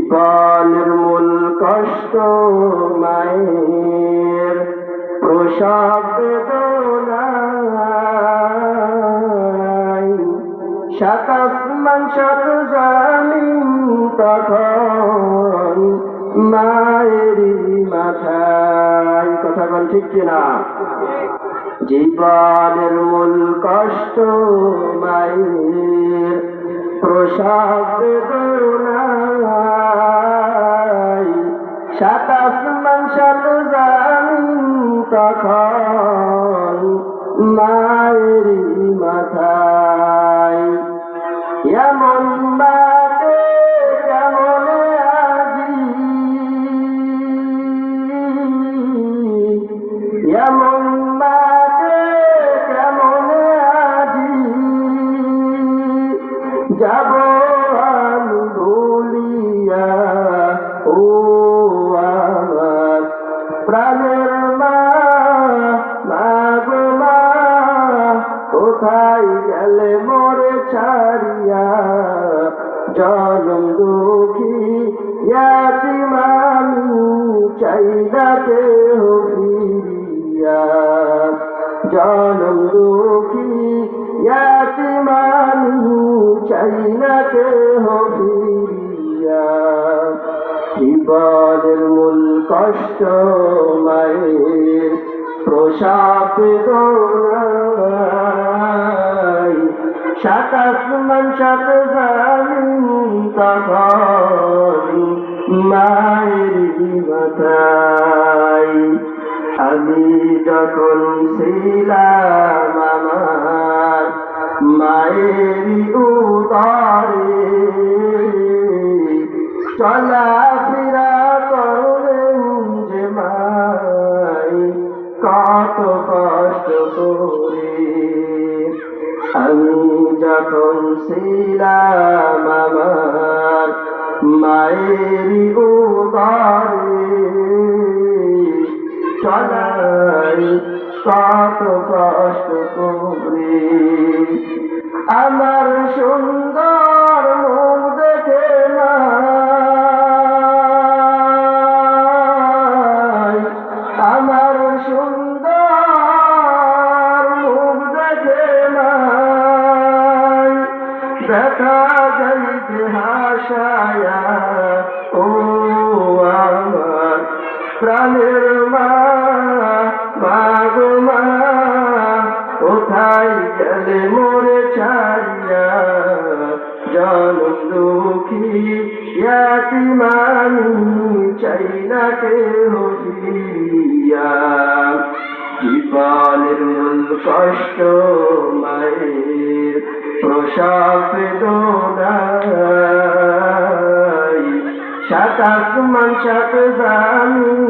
জীবনের মূল কষ্ট মায়ের প্রসব বেদনায়, সাত আসমান সাত জামিন তখন মায়েরই মাথায়। কথা বল ঠিক কিনা? জীবনের মূল কষ্ট মায়ের প্রসব বেদনায়, সাত আসমান সাত জামিন তখন মায়েরই মাথায়। এমন মাকে কেমন আজি, এমন মাকে কেমন আজি যাব আমি ভুলিয়া। ও আমার প্রাণের মা, মা গো মা, কোথায় গেলে মোরে ছাড়িয়া? জনম দুঃখী ইয়াতীম আমি, চাই না কেহ ফিরিয়া। জনম দুঃখী ইয়াতীম আমি, চাই না কেহ ফিরিয়া। জীবনের মূল কষ্ট মায়ের প্রসব বেদনায়, সাত আসমান সাত জামিন তখন মায়েরই মাথায়। আমি যখন ছিলাম আমার মায়েরই উদরে, চলাফেরা করলেন যে মাই কত কষ্ট করে। আমি যখন ছিলাম আমার মায়েরই উদরে, চলাই কত কষ্ট করে। আমার সুন্দর মুখ দেখে মাই, আমার সুন্দর মুখ দেখে মাই, দেখা যাইতে হাসায়া। ও আমার প্রাণের মা, মা গো মা, কোথায় গেলে মোরে ছাড়িয়া? জনম দুঃখী ইয়াতীম আমি, চাই না কেহ ফিরিয়া। জীবনের মূল কষ্ট মায়ের প্রসব বেদনায়, সাত আসমান সাত জামিন